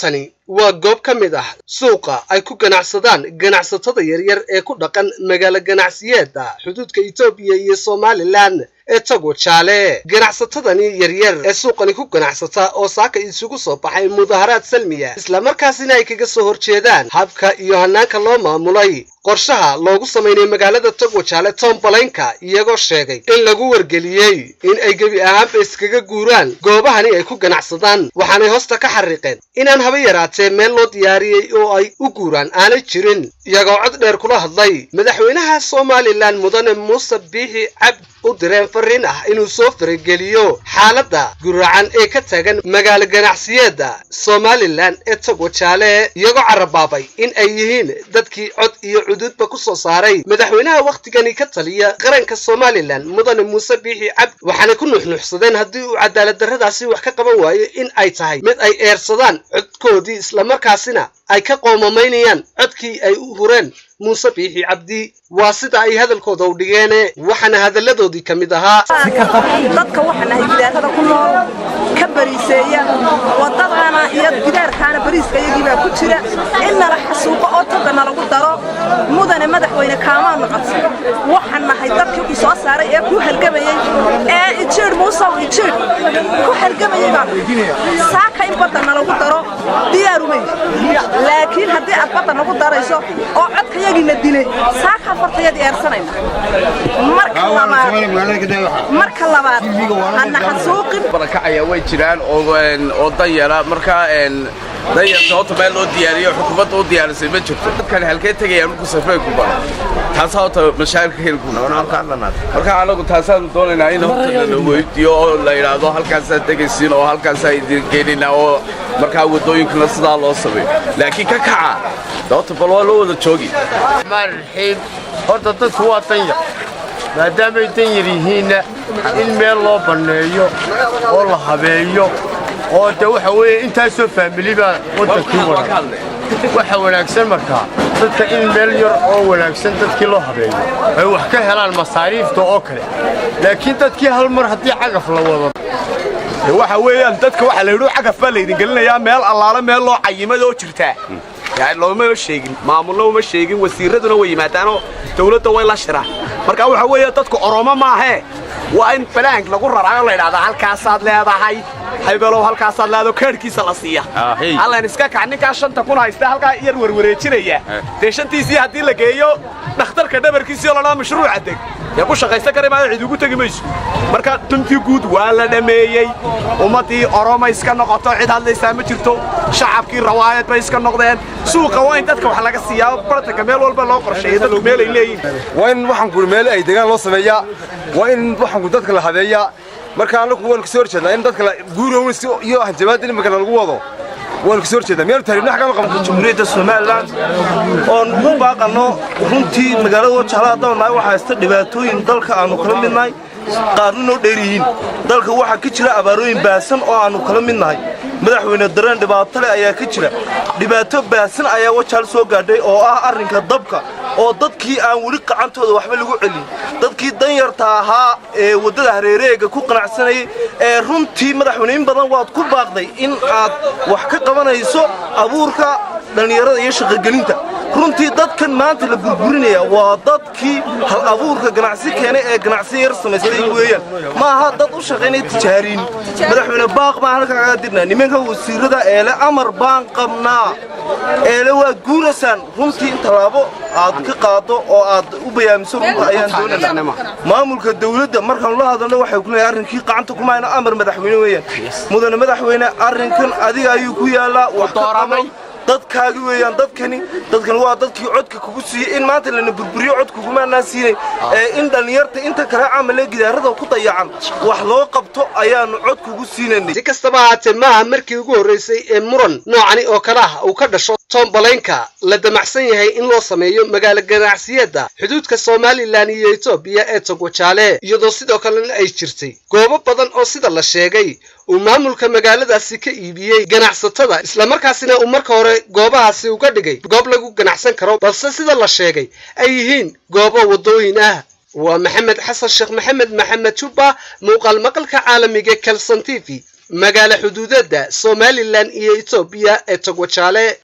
goobtani waa goob ka mid ah suuqa ay ku ganacsadaan ganacsatada yaryar ee ku dhaqan magaalo ganacsiyeedda xuduudka Itoobiya iyo Somaliland ee TogWajaale. Ganacsatadani yaryar ee suuqani ku ganacsata oo saaka isugu soo baxay mudaharaad salmiya isla markaasina ay kaga soo horjeedaan habka iyo hanaanka loo maamulay qorshaha loogu sameeyay magaalada TogWajaale Malaynka iyagoo sheegay in lagu wargeliyay in ay gabi ahaanba iskaga guuraan goobahani ay ku ganacsadaan waxaanay hoosta ka xariiqeen inaan haba yaraatee meel loo diyaariyay oo ay u guuraan aanay jirin iyagoo cod dheer kula hadlay madaxweynaha Somaliland mudane Muusow u direen fariin ah inuu soo farageliyo xaaladda guracan ee ka tagan magaalo ganacsiyada Somaliland ee TogWajaale iyagoo carabaabay in ay yihiin dadkii cod iyo cududba ku soo saaray madaxweynaha waqtigani ka taliya qaranka Somaliland mudane Muusow waxaana ku nuuxnuuxsadeen haddii uu cadaalad darradaasi wax ka qaban waayo in ay tahay mid ay eersadaan codkoodii isla markaasina ay ka qoomameynayaan codkii ay u hureen Muusow waa sida ay hadalkooda u dhigeen waxana hadaladoodii kamid ahaa dadka waxana gidaarada ku nool ka bariiseeya wadadana iyo gidaarkaana bariiska iyagiiba ku jira in la xasuuqo oo togana lagu daro mudane madaxweyne kaamaan noqotay waxana hay dadkii ku soo saaray ee ku halgamayay ee ijeer Muusow ku halgamayay saaka in badana lagu daro diyaarumay laakiin haddii aad badana lagu darayso oo codka iyagina dilay saaka fartayad eersanayna marka labaad anna xasuuqin barakacaya way jiraan oo danyara marka danyar sababta meel loo diyaariyo xukuumadda u diyaarisay ma jirto dadkan halkee tagayaan markuu safray ku baro taas oo mashaariicda helku marka anagu taasaan doonaynaa in horta la weydiiyo oo la yiraahdo halkaas aad tagaysiin oo halkaas ay gelinaa oo marka wadooyinka sidaa loo sameeyo laakiin ka kaca dadka balwalo wada joogi marxiib horta dadku waa danyar maadaama ay danyar yihiin in meel loo baneeyo oo la habeeyo oo de waxa weeye intaasoo faamiliba wadankii waxa wanaagsan markaa dadka in meel yar oo wanaagsan dadkii loo habeeyo ay wax ka helaan masaariifta oo kale laakiin dadkii hal mar haddii cagaf la wado waxa weeyaan dadka waxa la yidhi cagaf baa la idin gelinayaa meel allaala meel loo cayimay oo jirta يعني لو ما شيء معمول لو ما شيء وسيرتنا ويماتانو دولته ويلا شرا marka waxa weeye dadku oromo ma aha waa in plank lagu raraayo la yiraahdo halkaas aad leedahay haybelo halkaas aad leedahay kaarkiisa la siiya hallan iska kacninka shanta kun haysta halka yar warwareejinaya deeshantiisii hadii la geeyo dhakhtarka dhabarkiisa la dhaamo mashruuc adag ya ku shaqaysta kareema cid ugu tagi mayso marka tuntii guud waa la dhameeyay ummadii oromo iska noqoto cid hadlaysa ma jirto shacabkii rawaayad bay iska noqdeen suuqa waa in dadka wax laga siiyaa bartanka meel walba loo qorsheeyo dadku meel ay leeyihiin waa in waxaan ku meel ay deegaan loo sameeyaa waa in waxaan ku dadka la habeeyaa marka anagu waan ku soo horjeednaa in dadka guuroon iyo hanjabaad in marka lagu wado waan ku soo horjeedaa meel taariikh xaqan qabto Jamhuuriyadda Somaliland oo u baaqano runtii magaalada Wajaale doonay waxa haysta dhibaatooyin dalka aanu kala midnahay qaarna oo dheeriin dalka waxa ka jira abaarooyin baasan oo aanu kala midnahay madaxweyne dareen dhibaato leh ayaa ka jira dhibaato baasan ayaa Wajaale soo gaadhay oo ah arrinka dabka oo dadkii aan wali qacantooda waxba lagu celin dadkii danyarta ahaa ee wadada hareereega ku qanacsanay ee runtii madaxweyne badan waad ku baaqday in aad wax ka qabanayso abuurka dhalinyarada iyo shaqo gelinta runtii dadkan maanta la burburinaya waa dadkii hal abuurka ganacsi keenay ee ganacsi yar sameystay weeyaan ma aha dad u shaqeynay tijaariin madaxweyne baaq baan halka kaga dirnaa nimanka wasiirada ee la amar baan qabnaa ee la waa guurasaan runtii inta laabo aad ka qaado oo aad u bayaamiso runta ayaan doonaynaa maamulka dawladda markaan la hadalno waxay ku leeyahay arrinkii qacanta kuma ayna amar madaxweyne weeyaan mudane madaxweyne arrinkan adiga ayuu ku yaalaa wax dooramay dadkaagi weeyaan dadkan waa dadkii codka kugu siiyay in maanta la burburiyo codka kuma naasiinay in dhalinyarta inta kale camal gidaarada ku dayacan wax loo qabto ayaanu cod kugu siinay si kastaba haatee ma markii ugu horeysay ee muran noocani oo kala ah uu ka dhasho Malaynka la damacsan yahay in loo sameeyo magaalo ganacsiyada xuduudka Somaliland iyo Itoobiya ee TogWajaale iyadoo sidoo kale ay jirtay goobo badan oo sida la sheegay uu maamulka magaaladaasi ka iibiyay ganacsatada isla markaasina uu marka hore goobahaasi uga dhigay goob lagu ganacsan karo balse sida la sheegay ay yihiin goobo wadooyin ah waa Maxamed Xasan Sheekh Maxamed Juba muuqaal maqalka caalamiga Kalson TV magaala xuduudada Somaliland iyo Ethiopia ee TogWajaale.